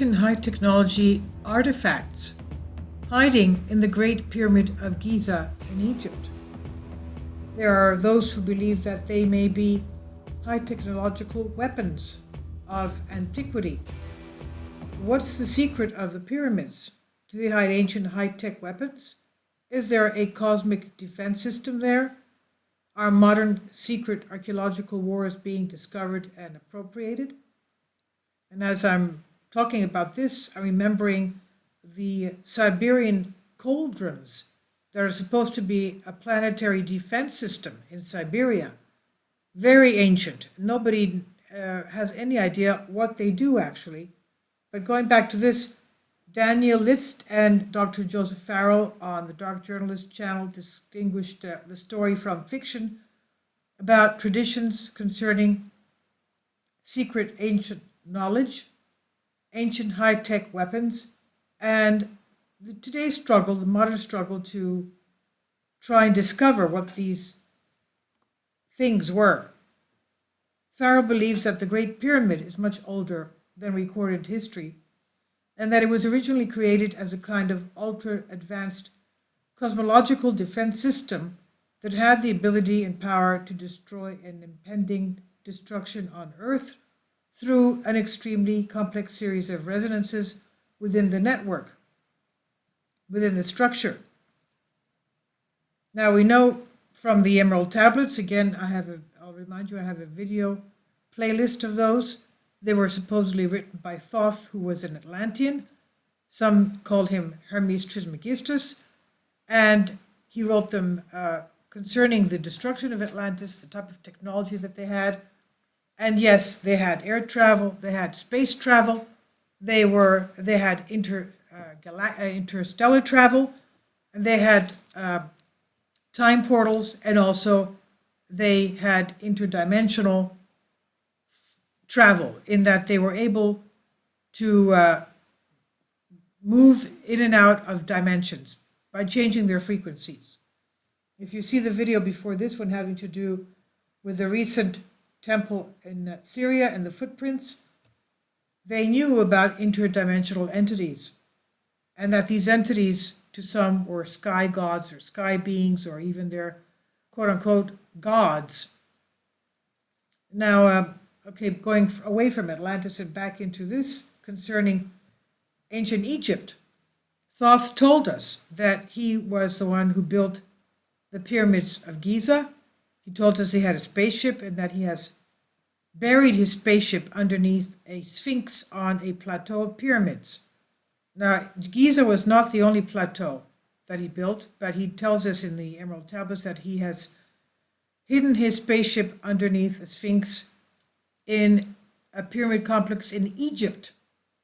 ancient high technology artifacts hiding in the Great Pyramid of Giza in Egypt. There are those who believe that they may be high technological weapons of antiquity. What's the secret of the pyramids? Do they hide ancient high-tech weapons? Is there a cosmic defense system there? Are modern secret archaeological wars being discovered and appropriated? And as I'm talking about this, I'm remembering the Siberian cauldrons that are supposed to be a planetary defense system in Siberia. Very ancient. Nobody has any idea what they do actually. But going back to this, Daniel Litzt and Dr. Joseph Farrell on the Dark Journalist channel distinguished the story from fiction about traditions concerning secret ancient knowledge, ancient high-tech weapons, and today's struggle, the modern struggle to try and discover what these things were. Farrell believes that the Great Pyramid is much older than recorded history, and that it was originally created as a kind of ultra-advanced cosmological defense system that had the ability and power to destroy an impending destruction on Earth through an extremely complex series of resonances within the network, within the structure. Now we know from the Emerald tablets, again, I'll remind you, I have a video playlist of those. They were supposedly written by Thoth, who was an Atlantean. Some called him Hermes Trismegistus, and he wrote them concerning the destruction of Atlantis, the type of technology that they had. And yes, they had air travel, they had space travel, they had interstellar travel, and they had time portals, and also they had interdimensional travel in that they were able to move in and out of dimensions by changing their frequencies. If you see the video before this one having to do with the recent temple in Syria and the footprints, they knew about interdimensional entities, and that these entities to some were sky gods or sky beings or even their quote-unquote gods. Now, going away from Atlantis and back into this concerning ancient Egypt, Thoth told us that he was the one who built the pyramids of Giza. He told us he had a spaceship and that he has buried his spaceship underneath a sphinx on a plateau of pyramids. Now, Giza was not the only plateau that he built, but he tells us in the Emerald Tablets that he has hidden his spaceship underneath a sphinx in a pyramid complex in Egypt.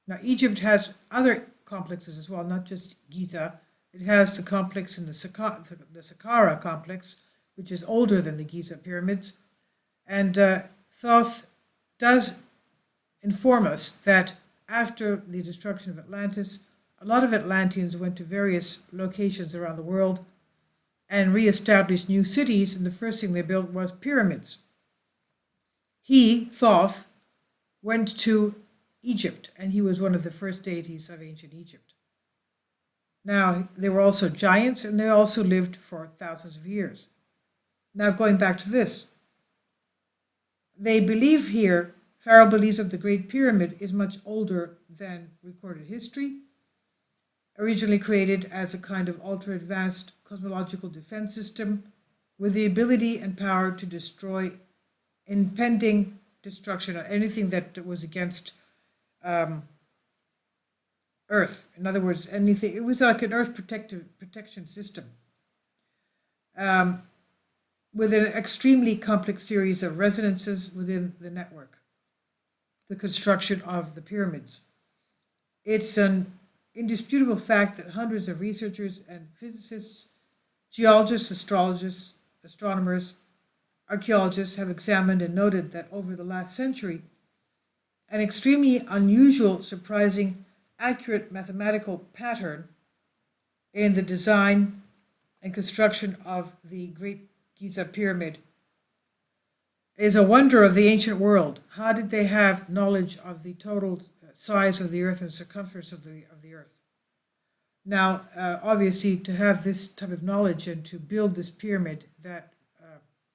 Now, Egypt has other complexes as well, not just Giza. It has the complex in the Saqqara complex, which is older than the Giza pyramids. And Thoth does inform us that after the destruction of Atlantis, a lot of Atlanteans went to various locations around the world and reestablished new cities, and the first thing they built was pyramids. He, Thoth, went to Egypt, and he was one of the first deities of ancient Egypt. Now, there were also giants, and they also lived for thousands of years. Now, going back to this, they believe here, Farrell believes that the Great Pyramid is much older than recorded history, originally created as a kind of ultra-advanced cosmological defense system with the ability and power to destroy impending destruction or anything that was against Earth. In other words, anything. It was like an Earth protection system with an extremely complex series of resonances within the network, the construction of the pyramids. It's an indisputable fact that hundreds of researchers and physicists, geologists, astrologists, astronomers, archaeologists have examined and noted that over the last century, an extremely unusual, surprising, accurate mathematical pattern in the design and construction of the Great Giza Pyramid is a wonder of the ancient world. How did they have knowledge of the total size of the Earth and circumference of the Earth. Now, obviously, to have this type of knowledge and to build this pyramid that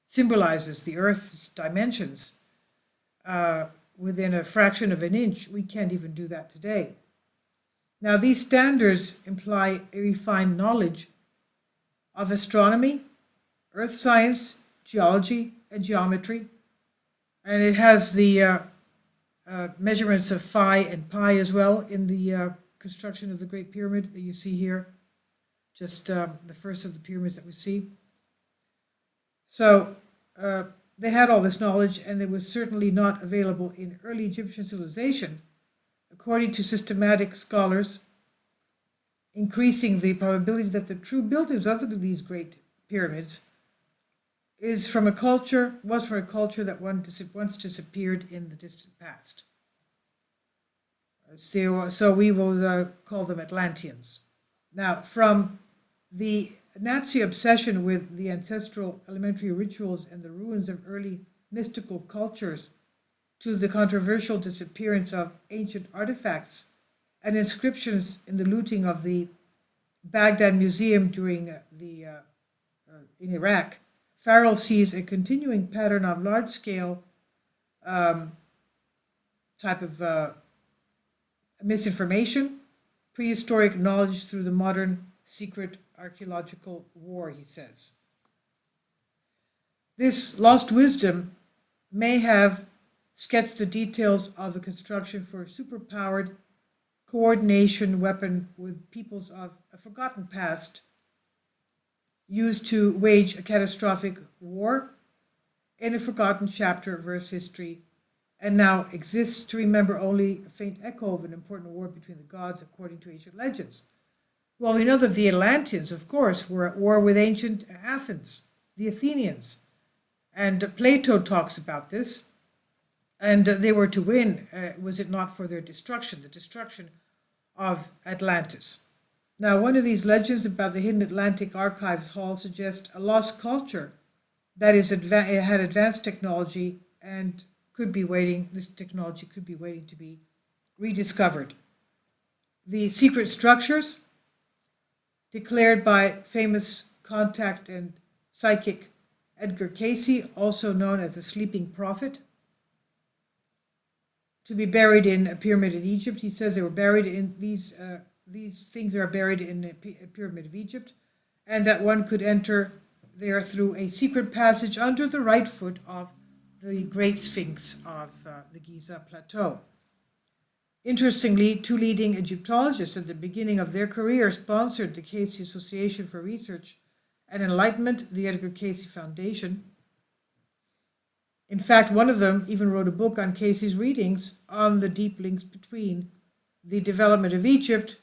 symbolizes the Earth's dimensions within a fraction of an inch, we can't even do that today. Now, these standards imply a refined knowledge of astronomy, earth science, geology, and geometry, and it has the measurements of phi and pi as well in the construction of the Great Pyramid that you see here, just the first of the pyramids that we see. So they had all this knowledge, and it was certainly not available in early Egyptian civilization, according to systematic scholars, increasing the probability that the true builders of these great pyramids was from a culture that once disappeared in the distant past. So we will call them Atlanteans. Now, from the Nazi obsession with the ancestral elementary rituals and the ruins of early mystical cultures to the controversial disappearance of ancient artifacts and inscriptions in the looting of the Baghdad Museum during in Iraq, Farrell sees a continuing pattern of large-scale type of misinformation, prehistoric knowledge through the modern secret archaeological war, he says. This lost wisdom may have sketched the details of a construction for a superpowered coordination weapon with peoples of a forgotten past used to wage a catastrophic war in a forgotten chapter of Earth's history, and now exists to remember only a faint echo of an important war between the gods according to ancient legends. Well, we know that the Atlanteans, of course, were at war with ancient Athens, the Athenians, and Plato talks about this, and they were to win, was it not for their destruction, the destruction of Atlantis. Now, one of these legends about the hidden Atlantic Archives Hall suggests a lost culture that had advanced technology and this technology could be waiting to be rediscovered. The secret structures declared by famous contact and psychic Edgar Cayce, also known as the Sleeping Prophet, to be buried in a pyramid in Egypt. He says they were buried in these things are buried in a pyramid of Egypt, and that one could enter there through a secret passage under the right foot of the Great Sphinx of the Giza Plateau. Interestingly, two leading Egyptologists at the beginning of their career sponsored the Cayce Association for Research and Enlightenment, the Edgar Cayce Foundation. In fact, one of them even wrote a book on Cayce's readings on the deep links between the development of Egypt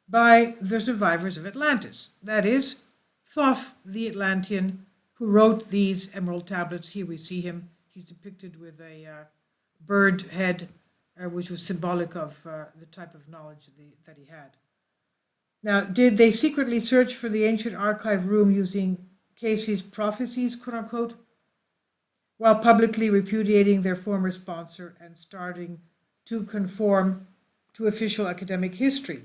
by the survivors of Atlantis. That is, Thoth the Atlantean, who wrote these emerald tablets. Here we see him. He's depicted with a bird head, which was symbolic of the type of knowledge that he had. Now, did they secretly search for the ancient archive room using Cayce's prophecies, quote unquote, while publicly repudiating their former sponsor and starting to conform to official academic history?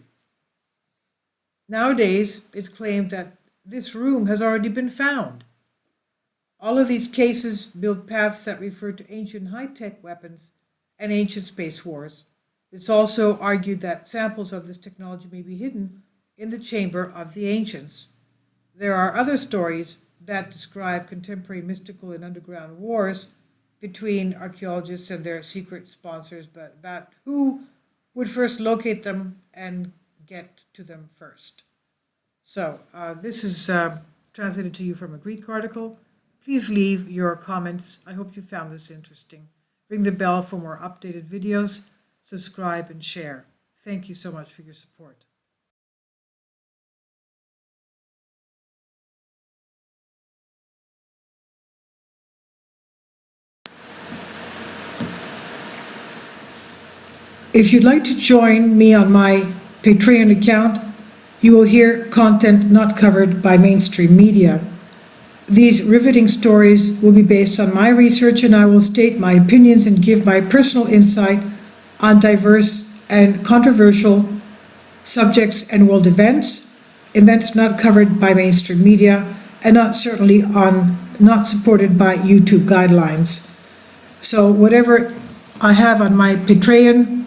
Nowadays, it's claimed that this room has already been found. All of these cases build paths that refer to ancient high-tech weapons and ancient space wars. It's also argued that samples of this technology may be hidden in the chamber of the ancients. There are other stories that describe contemporary mystical and underground wars between archaeologists and their secret sponsors, but about who would first locate them and get to them first. So this is translated to you from a Greek article. Please leave your comments. I hope you found this interesting. Ring the bell for more updated videos, subscribe, and share. Thank you so much for your support. If you'd like to join me on my Patreon account, you will hear content not covered by mainstream media. These riveting stories will be based on my research, and I will state my opinions and give my personal insight on diverse and controversial subjects and world events not covered by mainstream media, and not supported by YouTube guidelines. So whatever I have on my Patreon,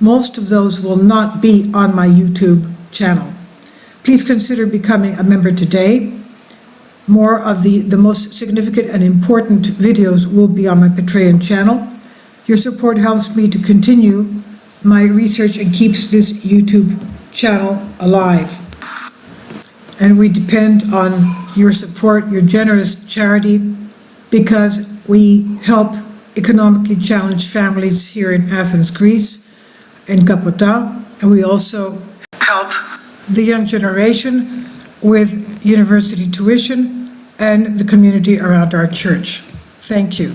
most of those will not be on my YouTube channel. Please consider becoming a member today. More of the most significant and important videos will be on my Patreon channel. Your support helps me to continue my research and keeps this YouTube channel alive. And we depend on your support, your generous charity, because we help economically challenged families here in Athens, Greece, in Kapota, and we also help the young generation with university tuition and the community around our church. Thank you.